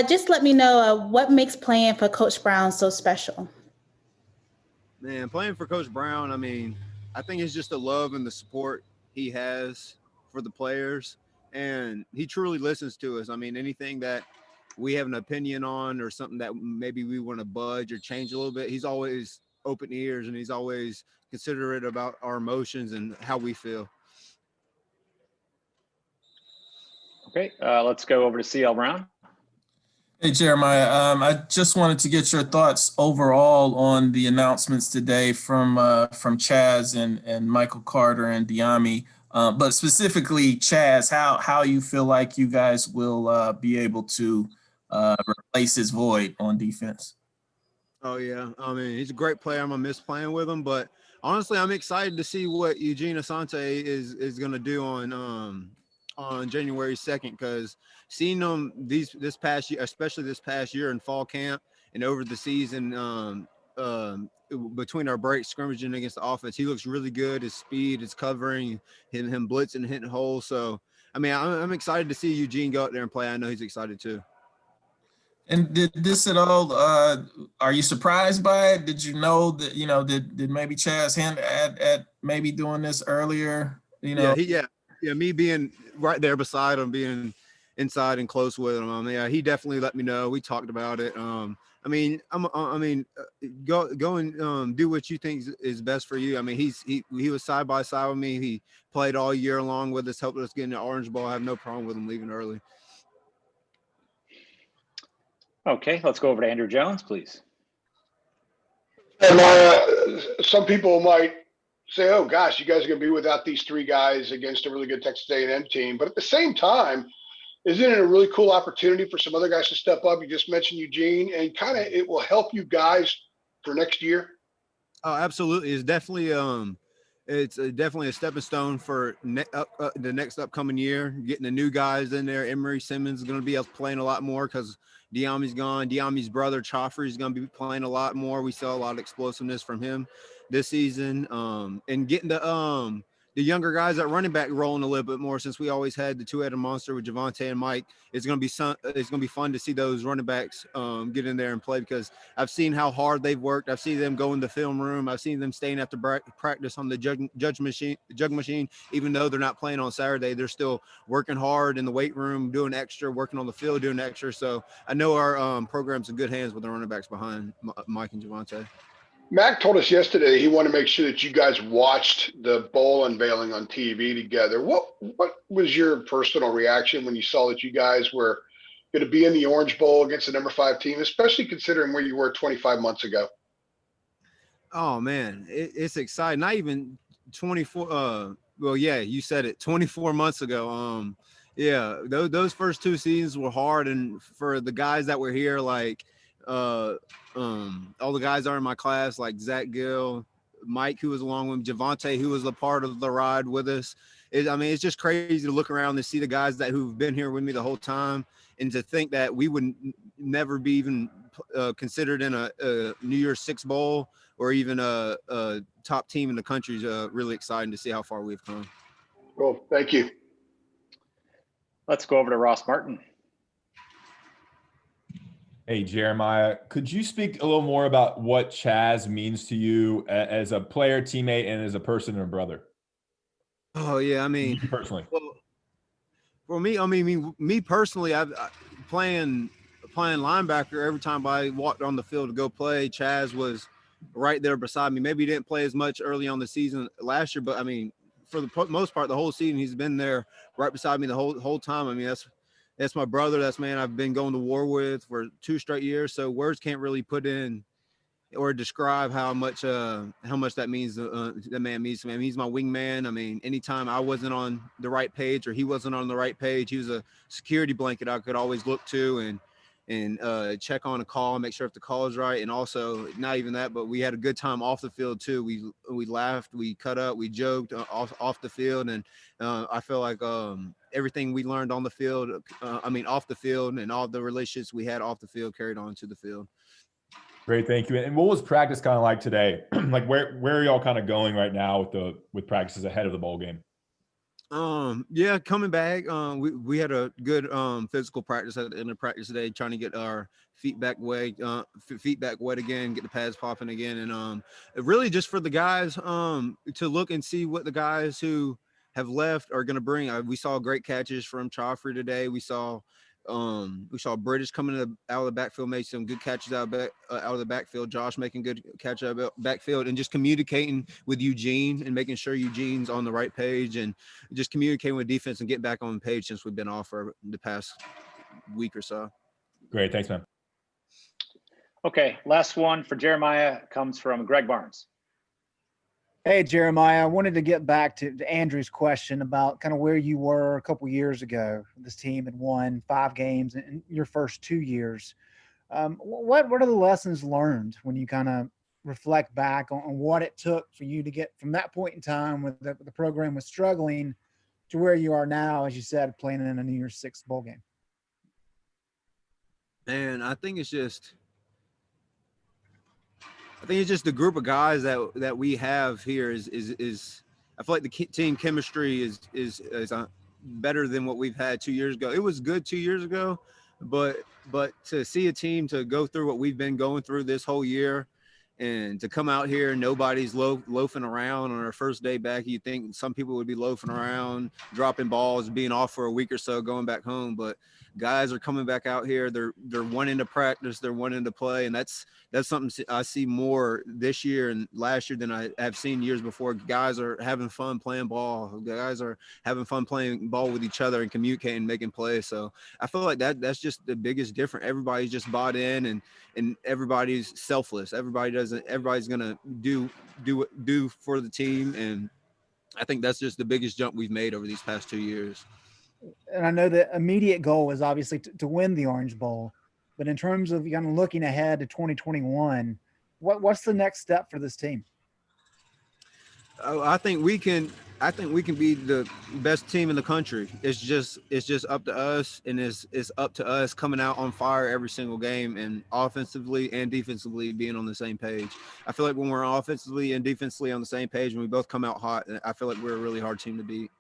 Just let me know what makes playing for Coach Brown so special. Man, playing for Coach Brown, I mean, I think it's just the love and the support he has for the players, and he truly listens to us. I mean, anything that we have an opinion on or something that maybe we want to budge or change a little bit, he's always open ears and he's always considerate about our emotions and how we feel. Okay, let's go over to CL Brown. Hey, Jeremiah, I just wanted to get your thoughts overall on the announcements today from Chazz and Michael Carter and Diami, but specifically Chazz, how you feel like you guys will be able to replace his void on defense. Oh yeah, I mean he's a great player. I'm gonna miss playing with him, but honestly, I'm excited to see what Eugene Asante is gonna do on January 2nd, because seeing him this past year, especially this past year in fall camp and over the season, between our breaks scrimmaging against the offense, he looks really good. His speed, his covering, him blitzing, hitting holes. So I mean, I'm excited to see Eugene go out there and play. I know he's excited too. And did this at all? Are you surprised by it? Did you know that did maybe Chazz hint at maybe doing this earlier? Yeah. Me being right there beside him, being inside and close with him. I mean, yeah, he definitely let me know. We talked about it. Go and do what you think is best for you. I mean, he was side by side with me. He played all year long with us, helped us get in the Orange Bowl. I have no problem with him leaving early. Okay, let's go over to Andrew Jones, please. And some people might say, "Oh gosh, you guys are going to be without these three guys against a really good Texas A&M team." But at the same time, isn't it a really cool opportunity for some other guys to step up? You just mentioned Eugene, and kind of it will help you guys for next year. Oh, absolutely. It's definitely a stepping stone for the next upcoming year. Getting the new guys in there. Emery Simmons is going to be playing a lot more because Diami's gone. Diami's brother Choffrey is going to be playing a lot more. We saw a lot of explosiveness from him this season. And getting the younger guys at running back rolling a little bit more, since we always had the two-headed monster with Javonte and Mike. It's going to be fun to see those running backs get in there and play, because I've seen how hard they've worked. I've seen them go in the film room. I've seen them staying after practice on the jug machine. Even though they're not playing on Saturday, they're still working hard in the weight room, doing extra, working on the field, doing extra. So I know our program's in good hands with the running backs behind Mike and Javonte. Mac told us yesterday he wanted to make sure that you guys watched the bowl unveiling on TV together. What was your personal reaction when you saw that you guys were going to be in the Orange Bowl against the number 5 team, especially considering where you were 25 months ago? Oh man, it's exciting. Not even 24. Well, yeah, you said it. 24 months ago. Yeah, those first 2 seasons were hard, and for the guys that were here, like all the guys are in my class, like Zach Gill, Mike, who was along with Javonte, who was a part of the ride with us. It's just crazy to look around and see the guys who've been here with me the whole time, and to think that we would never be even considered in a New Year's Six Bowl or even a top team in the country is really exciting to see how far we've come. Well, thank you. Let's go over to Ross Martin. Hey, Jeremiah, could you speak a little more about what Chazz means to you as a player, teammate, and as a person and a brother? Oh, yeah. I mean, personally. Well, for me, me personally, I've playing linebacker. Every time I walked on the field to go play, Chazz was right there beside me. Maybe he didn't play as much early on the season last year, but I mean, for the most part, the whole season, he's been there right beside me the whole time. I mean, that's my brother. That's man I've been going to war with for 2 straight years. So words can't really put in or describe how much that means. That man means to me. I mean, he's my wingman. I mean, anytime I wasn't on the right page or he wasn't on the right page, he was a security blanket I could always look to and check on a call, make sure if the call is right. And also, not even that, but we had a good time off the field too. We laughed, we cut up, we joked off the field, and I feel like everything we learned on the field, off the field, and all the relationships we had off the field carried on to the field. Great, thank you. And what was practice kind of like today? Like where are y'all kind of going right now with practices ahead of the bowl game? Yeah, coming back. We had a good physical practice at the end of practice today, trying to get our feet back wet again, get the pads popping again, and really just for the guys to look and see what the guys who have left are going to bring. We saw great catches from Chaffrey today. We saw British coming out of the backfield, made some good catches out of the backfield. Josh making good catch out of the backfield, and just communicating with Eugene and making sure Eugene's on the right page, and just communicating with defense and getting back on the page since we've been off for the past week or so. Great. Thanks, man. Okay, last one for Jeremiah comes from Greg Barnes. Hey, Jeremiah, I wanted to get back to Andrew's question about kind of where you were a couple years ago. This team had won 5 games in your first 2 years. What are the lessons learned when you kind of reflect back on what it took for you to get from that point in time when the program was struggling to where you are now, as you said, playing in a New Year's Six bowl game? And I think it's just the group of guys that we have here is I feel like the team chemistry is better than what we've had 2 years ago. It was good 2 years ago, but to see a team to go through what we've been going through this whole year, and to come out here and nobody's loafing around on our first day back. You'd think some people would be loafing around, dropping balls, being off for a week or so, going back home. But guys are coming back out here. They're wanting to practice. They're wanting to play. And that's something I see more this year and last year than I have seen years before. Guys are having fun playing ball. Guys are having fun playing ball with each other and communicating, making plays. So I feel like that's just the biggest difference. Everybody's just bought in and everybody's selfless. Everybody's going to do for the team. And I think that's just the biggest jump we've made over these past 2 years. And I know the immediate goal is obviously to win the Orange Bowl, but in terms of kind of looking ahead to 2021, what's the next step for this team? I think we can be the best team in the country. It's just up to us, and it's up to us coming out on fire every single game, and offensively and defensively being on the same page. I feel like when we're offensively and defensively on the same page, and we both come out hot, I feel like we're a really hard team to beat.